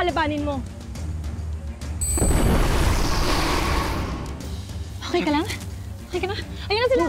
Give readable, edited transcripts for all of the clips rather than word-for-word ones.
lalabanin mo. Okay ka lang? Okay ka na? Ayun na sila!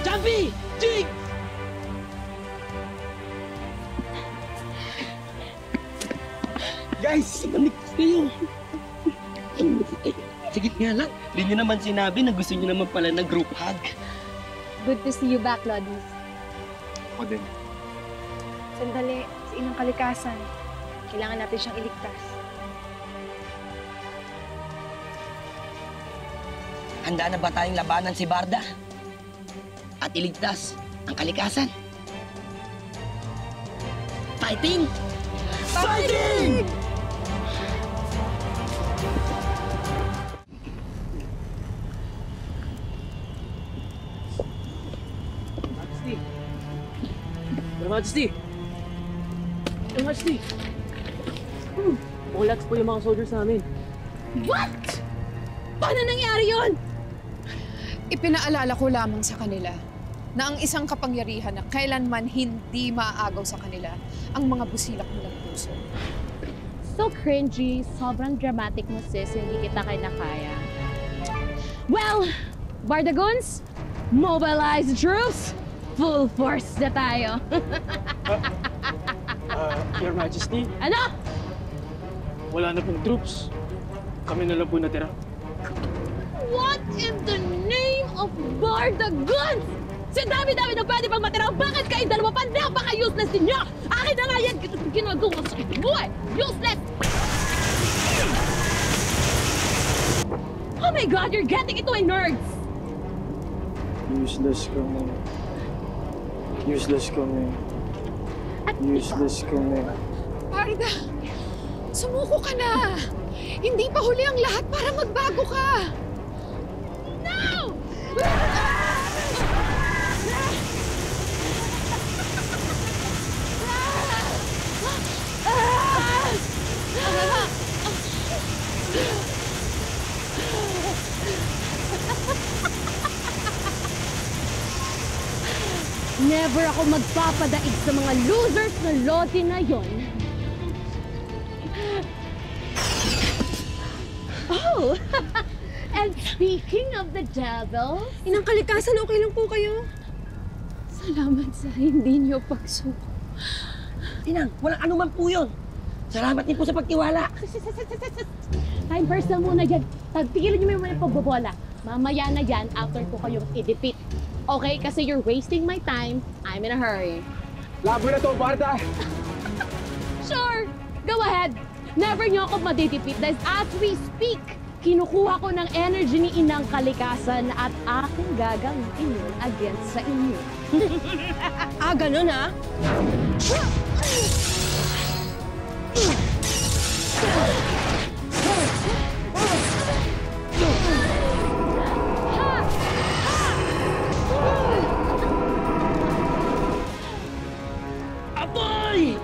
Jumpy! Jig! Guys, manikis kayo. Sige nga lang, hindi nyo naman sinabi na gusto nyo naman pala ng group hug. Good to see you back, Lodis. Ako din. Sandali, si Inang Kalikasan. Kailangan natin siyang iligtas. Handa na ba tayong labanan si Barda? At iligtas ang kalikasan? Fighting! Fighting! Your Majesty! Your Majesty! Relax po yung mga soldiers namin. What? Paano nangyari yun? Ipinaalala ko lamang sa kanila na ang isang kapangyarihan na kailanman hindi maaagaw sa kanila ang mga busilak nilang puso. So cringy, sobrang dramatic mo, sis. Hindi kita kinakaya. Well, Bardagons, mobilize the troops! Full force na tayo. Your Majesty, Ano? wala na pong troops. Kami na lang po natira. What in the name of Bardagons? Sa dami-dami na pwede pang matira, bakit kayo dalawa pa napaka-useless ninyo? Akin na nga yan, ginagawa sa buhay! Useless! Oh my God, you're getting into my nerves! Useless kami. Useless kami. Useless kami. Barda, sumuko ka na! Hindi pa huli ang lahat para magbago ka! No! Never ako magpapadaig sa mga losers na lodi na yon. Oh! And speaking of the devil... Inang Kalikasan, okay lang po kayo? Salamat sa hindi niyo pagsuko. Inang, walang anuman po yun. Salamat din po sa pagtiwala. Time first na muna dyan. Pagpigilan niyo muna yung pagbobola. Mamaya na dyan, after ko kayong i-defeat. Okay? Kasi you're wasting my time. I'm in a hurry. Labo na to, Barda! Sure! Go ahead! Never niyo ako madidefeat dahil as we speak, kinukuha ko ng energy ni Inang Kalikasan at aking gagamitin yun against sa inyo. Ganun ha? Apoy!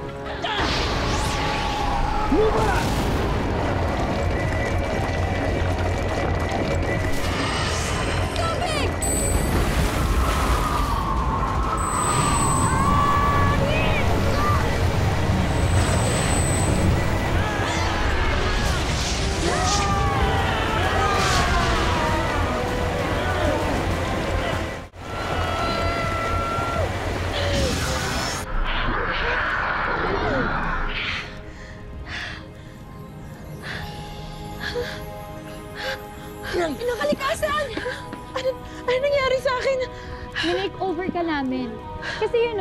minake-over ka namin. Kasi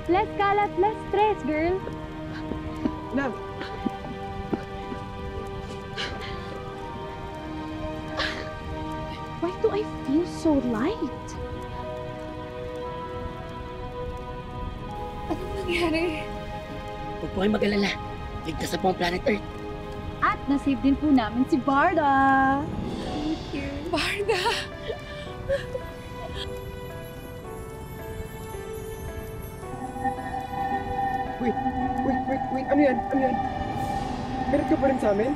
less kalat, less stress, girl. Love, Why do I feel so light? Anong nangyari? Huwag po kayong mag-alala. Ligtas na po ang planet Earth. At nasave din po namin si Barda. Barda! wait. Ano yan? Meron ka pa rin sa amin?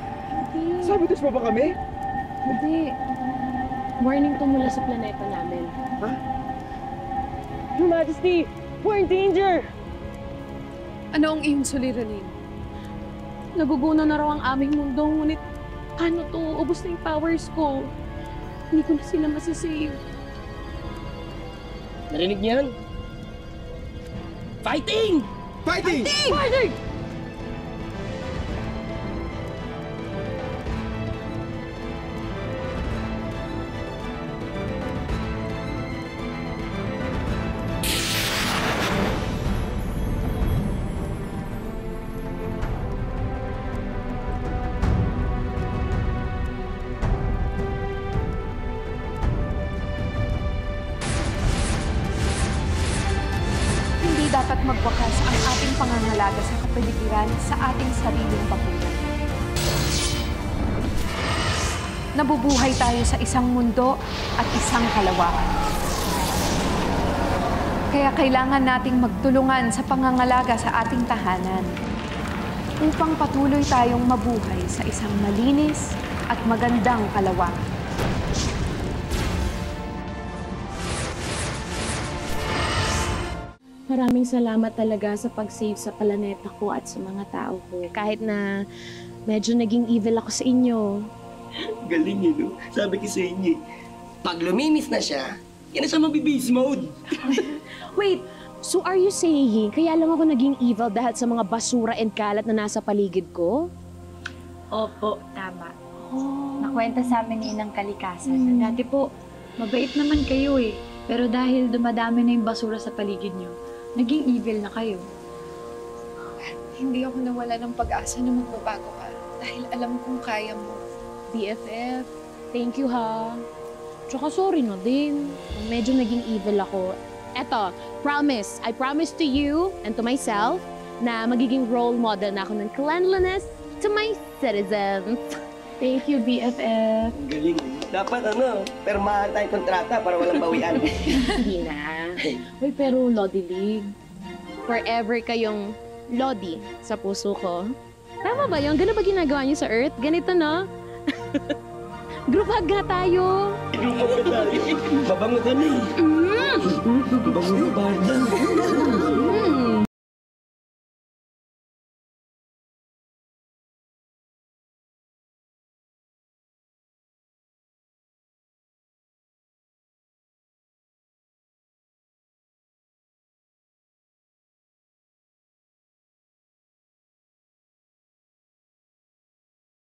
Hindi. Sabotage mo ba kami? Hindi. Warning to mula sa planeta namin. Your Majesty, we're in danger! Ano ang iyong suliranin? Naguguna na raw ang aming mundo, ngunit paano to? Ubus na yung powers ko. Hindi ko na sila masisave. Narinig niyo yun? Fighting! Fighting! Barnard! Hindi dapat magwakas ang ating pangangalaga sa kapaligiran sa ating sariling bakuran. Nabubuhay tayo sa isang mundo at isang kalawakan. Kaya kailangan nating magtulungan sa pangangalaga sa ating tahanan upang patuloy tayong mabuhay sa isang malinis at magandang kalawakan. Maraming salamat talaga sa pag-save sa planeta ko at sa mga tao ko. Kahit na medyo naging evil ako sa inyo. Galing yun, no? Sabi ko sa inyo, pag luminis na siya, yan na siya mabibeast mode. Wait, so are you saying kaya lang ako naging evil dahil sa mga basura and kalat na nasa paligid ko? Opo, tama. Oh. Nakwenta sa amin ni Inang Kalikasan. Dati po, mabait naman kayo eh. Pero dahil dumadami na yung basura sa paligid nyo, naging evil na kayo. Hindi ako nawala ng pag-asa na magbabago ka dahil alam kong kaya mo. BFF, thank you ha. Tsaka sorry na din. Kung medyo naging evil ako. Eto, I promise to you and to myself na magiging role model na ako ng cleanliness to my citizens. Thank you, BFF. Galing, eh. Dapat permahan tayong kontrata para walang bawian. Hindi na. Uy, pero Lodi League, forever kayong Lodi sa puso ko. Tama ba yun? Ganun ba ginagawa niyo sa Earth? Ganito, no? Group hug nga tayo. Babango ka na eh. Babango na, Barda.